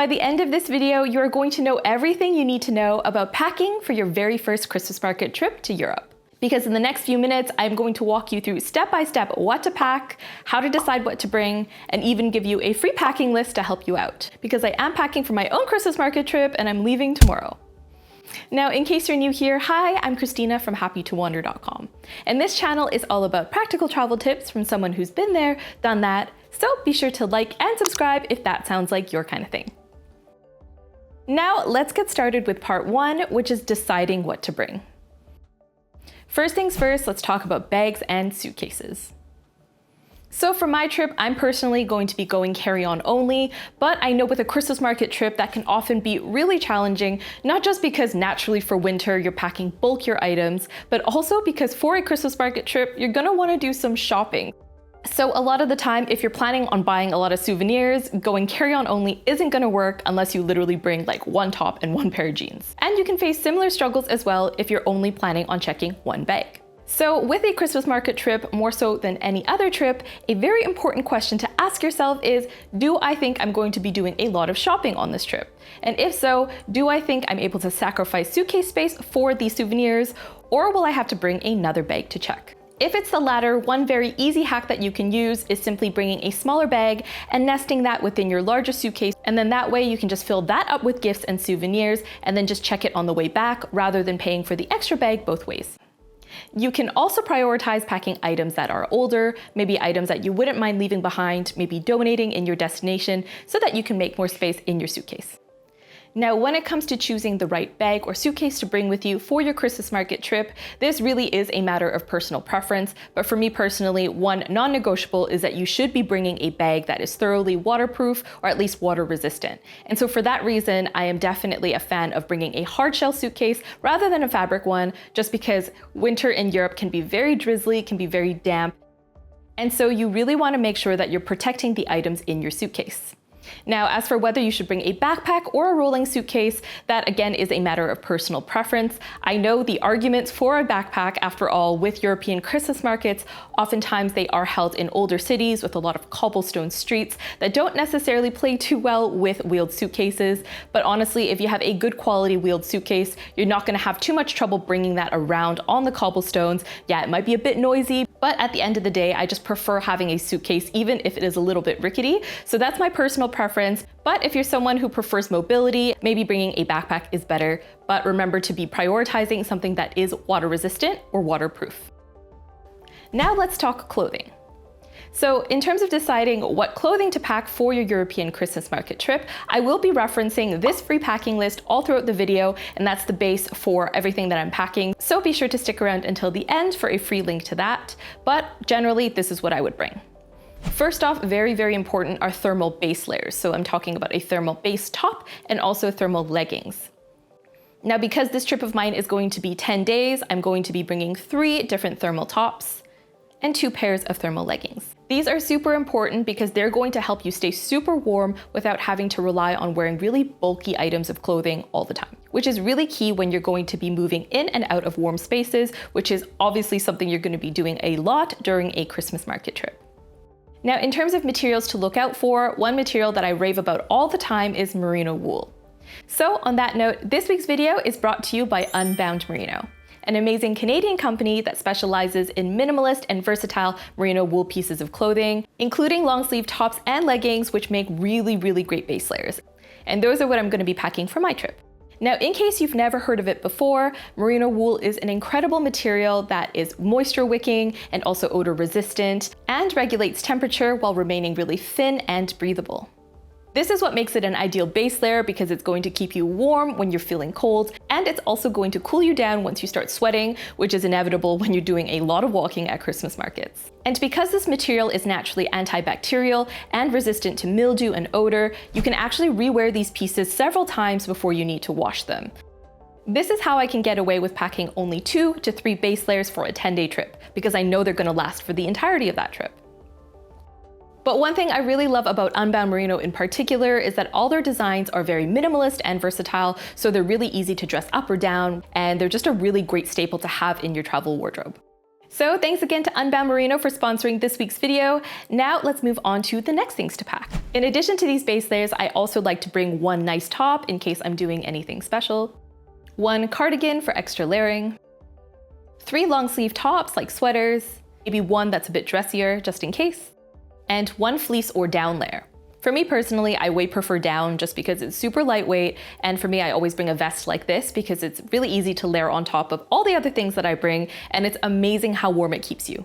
By the end of this video, you are going to know everything you need to know about packing for your very first Christmas market trip to Europe. Because in the next few minutes, I'm going to walk you through step-by-step what to pack, how to decide what to bring, and even give you a free packing list to help you out. Because I am packing for my own Christmas market trip and I'm leaving tomorrow. Now, in case you're new here, hi, I'm Christina from happytowander.com. And this channel is all about practical travel tips from someone who's been there, done that, so be sure to like and subscribe if that sounds like your kind of thing. Now, let's get started with part one, which is deciding what to bring. First things first, let's talk about bags and suitcases. So for my trip, I'm personally going to be going carry-on only, but I know with a Christmas market trip that can often be really challenging, not just because naturally for winter you're packing bulkier items, but also because for a Christmas market trip, you're gonna wanna do some shopping. So a lot of the time, if you're planning on buying a lot of souvenirs, going carry-on only isn't gonna work unless you literally bring like one top and one pair of jeans. And you can face similar struggles as well if you're only planning on checking one bag. So with a Christmas market trip, more so than any other trip, a very important question to ask yourself is, do I think I'm going to be doing a lot of shopping on this trip? And if so, do I think I'm able to sacrifice suitcase space for these souvenirs, or will I have to bring another bag to check? If it's the latter, one very easy hack that you can use is simply bringing a smaller bag and nesting that within your larger suitcase, and then that way you can just fill that up with gifts and souvenirs and then just check it on the way back rather than paying for the extra bag both ways. You can also prioritize packing items that are older, maybe items that you wouldn't mind leaving behind, maybe donating in your destination so that you can make more space in your suitcase. Now, when it comes to choosing the right bag or suitcase to bring with you for your Christmas market trip, this really is a matter of personal preference. But for me personally, one non-negotiable is that you should be bringing a bag that is thoroughly waterproof or at least water resistant. And so for that reason, I am definitely a fan of bringing a hard shell suitcase rather than a fabric one, just because winter in Europe can be very drizzly, can be very damp. And so you really want to make sure that you're protecting the items in your suitcase. Now, as for whether you should bring a backpack or a rolling suitcase, that again is a matter of personal preference. I know the arguments for a backpack, after all, with European Christmas markets, oftentimes they are held in older cities with a lot of cobblestone streets that don't necessarily play too well with wheeled suitcases. But honestly, if you have a good quality wheeled suitcase, you're not going to have too much trouble bringing that around on the cobblestones. Yeah, it might be a bit noisy, but at the end of the day, I just prefer having a suitcase, even if it is a little bit rickety. So that's my personal preference. But if you're someone who prefers mobility, maybe bringing a backpack is better. But remember to be prioritizing something that is water resistant or waterproof. Now let's talk clothing. So in terms of deciding what clothing to pack for your European Christmas market trip, I will be referencing this free packing list all throughout the video, and that's the base for everything that I'm packing. So be sure to stick around until the end for a free link to that. But generally, this is what I would bring. First off, very, very important are thermal base layers. So I'm talking about a thermal base top and also thermal leggings. Now, because this trip of mine is going to be 10 days, I'm going to be bringing 3 different thermal tops and 2 pairs of thermal leggings. These are super important because they're going to help you stay super warm without having to rely on wearing really bulky items of clothing all the time, which is really key when you're going to be moving in and out of warm spaces, which is obviously something you're going to be doing a lot during a Christmas market trip. Now, in terms of materials to look out for, one material that I rave about all the time is merino wool. So on that note, this week's video is brought to you by Unbound Merino, an amazing Canadian company that specializes in minimalist and versatile merino wool pieces of clothing, including long sleeve tops and leggings, which make really, really great base layers. And those are what I'm going to be packing for my trip. Now, in case you've never heard of it before, merino wool is an incredible material that is moisture wicking and also odor resistant and regulates temperature while remaining really thin and breathable. This is what makes it an ideal base layer because it's going to keep you warm when you're feeling cold, and it's also going to cool you down once you start sweating, which is inevitable when you're doing a lot of walking at Christmas markets. And because this material is naturally antibacterial and resistant to mildew and odor, you can actually rewear these pieces several times before you need to wash them. This is how I can get away with packing only 2 to 3 base layers for a 10-day trip, because I know they're going to last for the entirety of that trip. But one thing I really love about Unbound Merino in particular is that all their designs are very minimalist and versatile, so they're really easy to dress up or down, and they're just a really great staple to have in your travel wardrobe. So thanks again to Unbound Merino for sponsoring this week's video. Now let's move on to the next things to pack. In addition to these base layers, I also like to bring one nice top in case I'm doing anything special, one cardigan for extra layering, 3 long sleeve tops like sweaters, maybe one that's a bit dressier just in case, and 1 fleece or down layer. For me personally, I way prefer down just because it's super lightweight, and for me, I always bring a vest like this because it's really easy to layer on top of all the other things that I bring, and it's amazing how warm it keeps you.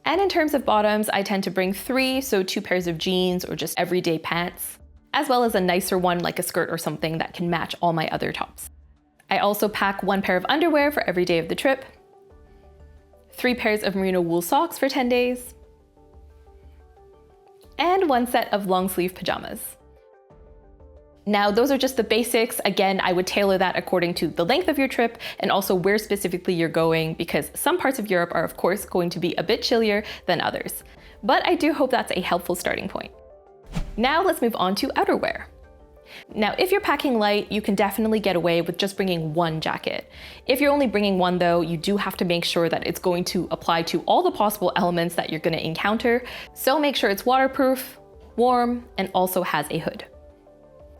And in terms of bottoms, I tend to bring 3, so 2 pairs of jeans or just everyday pants, as well as a nicer one like a skirt or something that can match all my other tops. I also pack 1 pair of underwear for every day of the trip, 3 pairs of merino wool socks for 10 days, and 1 set of long sleeve pajamas. Now, those are just the basics. Again, I would tailor that according to the length of your trip and also where specifically you're going, because some parts of Europe are of course going to be a bit chillier than others. But I do hope that's a helpful starting point. Now let's move on to outerwear. Now, if you're packing light, you can definitely get away with just bringing 1 jacket. If you're only bringing 1 though, you do have to make sure that it's going to apply to all the possible elements that you're going to encounter. So make sure it's waterproof, warm, and also has a hood.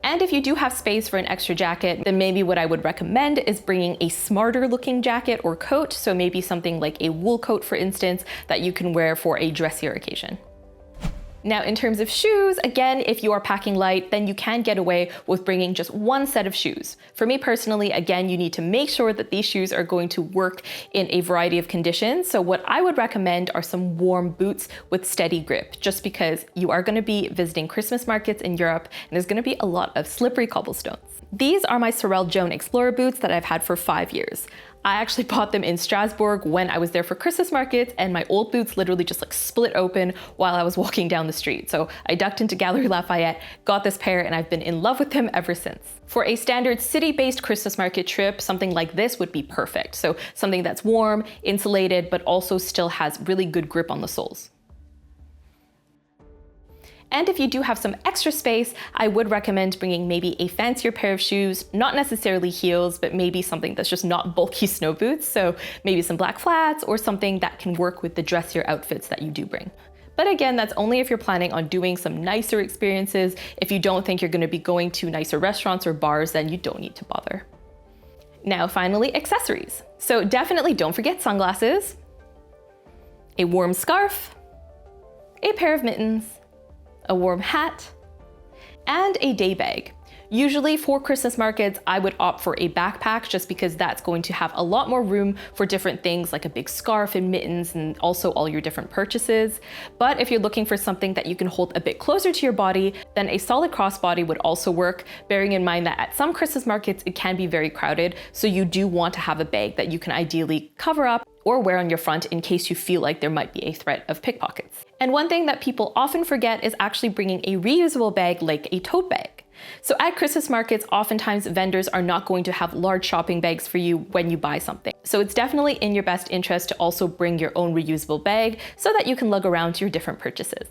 And if you do have space for an extra jacket, then maybe what I would recommend is bringing a smarter looking jacket or coat. So maybe something like a wool coat, for instance, that you can wear for a dressier occasion. Now, in terms of shoes, again, if you are packing light, then you can get away with bringing just 1 set of shoes. For me personally, again, you need to make sure that these shoes are going to work in a variety of conditions. So what I would recommend are some warm boots with steady grip, just because you are going to be visiting Christmas markets in Europe, and there's going to be a lot of slippery cobblestones. These are my Sorel Joan Explorer boots that I've had for 5 years. I actually bought them in Strasbourg when I was there for Christmas markets, and my old boots literally just like split open while I was walking down the street. So I ducked into Galeries Lafayette, got this pair, and I've been in love with them ever since. For a standard city-based Christmas market trip, something like this would be perfect. So something that's warm, insulated, but also still has really good grip on the soles. And if you do have some extra space, I would recommend bringing maybe a fancier pair of shoes, not necessarily heels, but maybe something that's just not bulky snow boots. So maybe some black flats or something that can work with the dressier outfits that you do bring. But again, that's only if you're planning on doing some nicer experiences. If you don't think you're going to be going to nicer restaurants or bars, then you don't need to bother. Now, finally, accessories. So definitely don't forget sunglasses, a warm scarf, a pair of mittens, a warm hat, and a day bag. Usually for Christmas markets, I would opt for a backpack just because that's going to have a lot more room for different things like a big scarf and mittens and also all your different purchases. But if you're looking for something that you can hold a bit closer to your body, then a solid crossbody would also work, bearing in mind that at some Christmas markets, it can be very crowded. So you do want to have a bag that you can ideally cover up or wear on your front in case you feel like there might be a threat of pickpockets. And one thing that people often forget is actually bringing a reusable bag like a tote bag. So at Christmas markets, oftentimes vendors are not going to have large shopping bags for you when you buy something. So it's definitely in your best interest to also bring your own reusable bag so that you can lug around to your different purchases.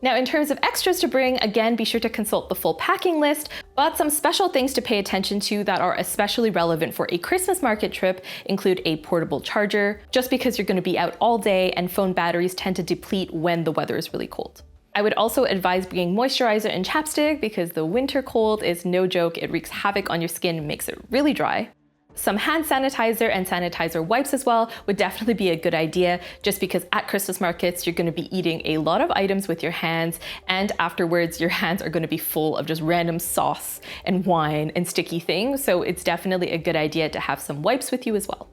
Now, in terms of extras to bring, again, be sure to consult the full packing list, but some special things to pay attention to that are especially relevant for a Christmas market trip include a portable charger, just because you're going to be out all day and phone batteries tend to deplete when the weather is really cold. I would also advise bringing moisturizer and chapstick because the winter cold is no joke. It wreaks havoc on your skin and makes it really dry. Some hand sanitizer and sanitizer wipes as well would definitely be a good idea, just because at Christmas markets, you're going to be eating a lot of items with your hands, and afterwards your hands are going to be full of just random sauce and wine and sticky things. So it's definitely a good idea to have some wipes with you as well.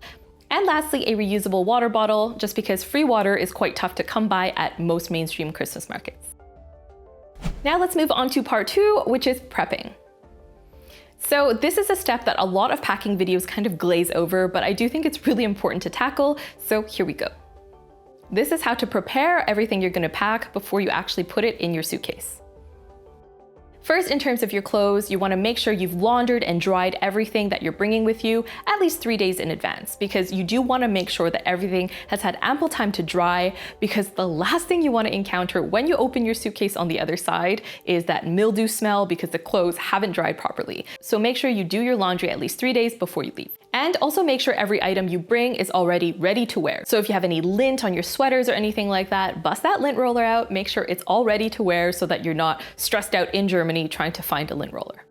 And lastly, a reusable water bottle, just because free water is quite tough to come by at most mainstream Christmas markets. Now let's move on to part 2, which is prepping. So this is a step that a lot of packing videos kind of glaze over, but I do think it's really important to tackle, so here we go. This is how to prepare everything you're going to pack before you actually put it in your suitcase. First, in terms of your clothes, you want to make sure you've laundered and dried everything that you're bringing with you at least 3 days in advance, because you do want to make sure that everything has had ample time to dry, because the last thing you want to encounter when you open your suitcase on the other side is that mildew smell because the clothes haven't dried properly. So make sure you do your laundry at least 3 days before you leave. And also make sure every item you bring is already ready to wear. So if you have any lint on your sweaters or anything like that, bust that lint roller out, make sure it's all ready to wear so that you're not stressed out in Germany trying to find a lint roller.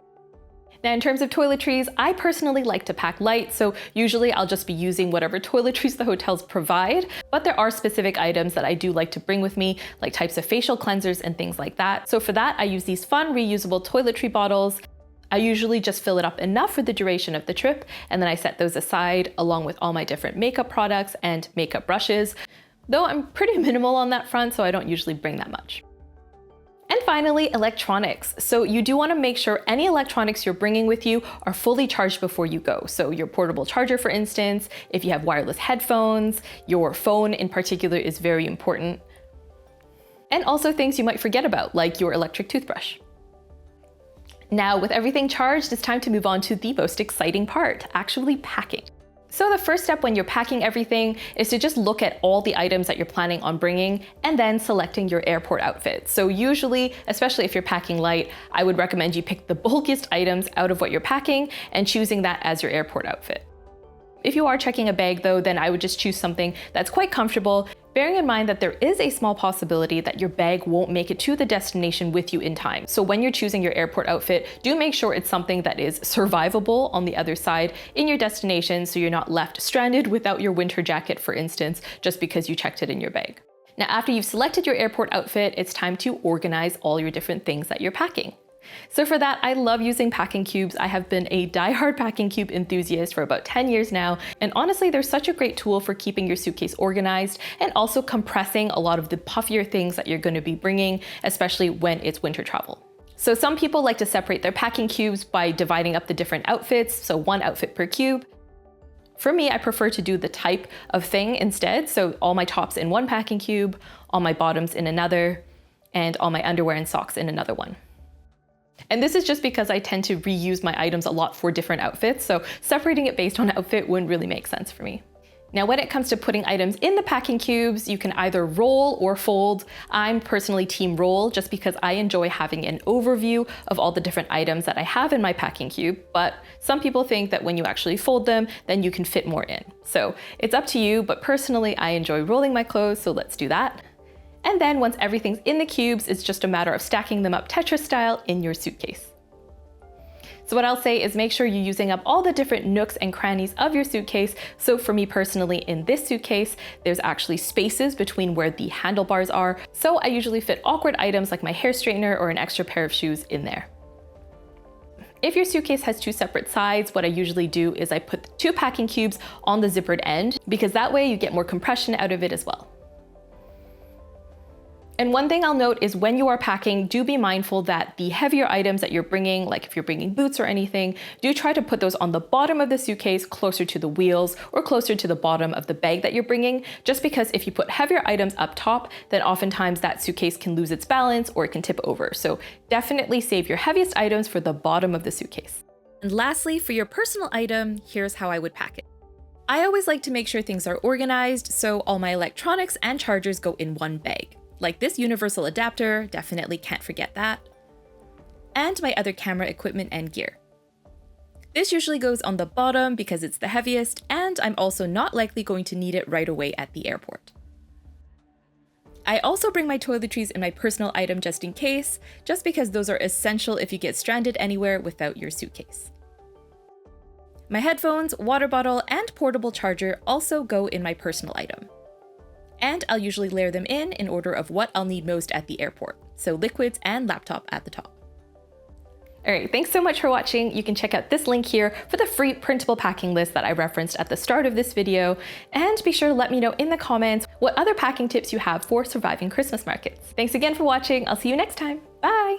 Now, in terms of toiletries, I personally like to pack light, so usually I'll just be using whatever toiletries the hotels provide, but there are specific items that I do like to bring with me, like types of facial cleansers and things like that. So for that, I use these fun reusable toiletry bottles. I usually just fill it up enough for the duration of the trip, and then I set those aside along with all my different makeup products and makeup brushes, though I'm pretty minimal on that front, so I don't usually bring that much. And finally, electronics. So you do want to make sure any electronics you're bringing with you are fully charged before you go. So your portable charger, for instance, if you have wireless headphones, your phone in particular is very important. And also things you might forget about, like your electric toothbrush. Now, with everything charged, it's time to move on to the most exciting part, actually packing. So the first step when you're packing everything is to just look at all the items that you're planning on bringing and then selecting your airport outfit. So usually, especially if you're packing light, I would recommend you pick the bulkiest items out of what you're packing and choosing that as your airport outfit. If you are checking a bag though, then I would just choose something that's quite comfortable, bearing in mind that there is a small possibility that your bag won't make it to the destination with you in time. So when you're choosing your airport outfit, do make sure it's something that is survivable on the other side in your destination so you're not left stranded without your winter jacket, for instance, just because you checked it in your bag. Now, after you've selected your airport outfit, it's time to organize all your different things that you're packing. So for that, I love using packing cubes. I have been a diehard packing cube enthusiast for about 10 years now. And honestly, they're such a great tool for keeping your suitcase organized and also compressing a lot of the puffier things that you're going to be bringing, especially when it's winter travel. So some people like to separate their packing cubes by dividing up the different outfits, so one outfit per cube. For me, I prefer to do the type of thing instead. So all my tops in one packing cube, all my bottoms in another, and all my underwear and socks in another one. And this is just because I tend to reuse my items a lot for different outfits, so separating it based on outfit wouldn't really make sense for me. Now, when it comes to putting items in the packing cubes, you can either roll or fold. I'm personally team roll just because I enjoy having an overview of all the different items that I have in my packing cube, but some people think that when you actually fold them, then you can fit more in. So it's up to you, but personally, I enjoy rolling my clothes, so let's do that. And then once everything's in the cubes, it's just a matter of stacking them up Tetris style in your suitcase. So what I'll say is make sure you're using up all the different nooks and crannies of your suitcase. So for me personally, in this suitcase, there's actually spaces between where the handlebars are. So I usually fit awkward items like my hair straightener or an extra pair of shoes in there. If your suitcase has two separate sides, what I usually do is I put the two packing cubes on the zippered end because that way you get more compression out of it as well. And one thing I'll note is when you are packing, do be mindful that the heavier items that you're bringing, like if you're bringing boots or anything, do try to put those on the bottom of the suitcase closer to the wheels or closer to the bottom of the bag that you're bringing, just because if you put heavier items up top, then oftentimes that suitcase can lose its balance or it can tip over. So definitely save your heaviest items for the bottom of the suitcase. And lastly, for your personal item, here's how I would pack it. I always like to make sure things are organized, so all my electronics and chargers go in one bag. Like this universal adapter, definitely can't forget that. And my other camera equipment and gear. This usually goes on the bottom because it's the heaviest, and I'm also not likely going to need it right away at the airport. I also bring my toiletries in my personal item just in case, just because those are essential if you get stranded anywhere without your suitcase. My headphones, water bottle, and portable charger also go in my personal item. And I'll usually layer them in order of what I'll need most at the airport. So liquids and laptop at the top. All right, thanks so much for watching. You can check out this link here for the free printable packing list that I referenced at the start of this video. And be sure to let me know in the comments what other packing tips you have for surviving Christmas markets. Thanks again for watching. I'll see you next time. Bye.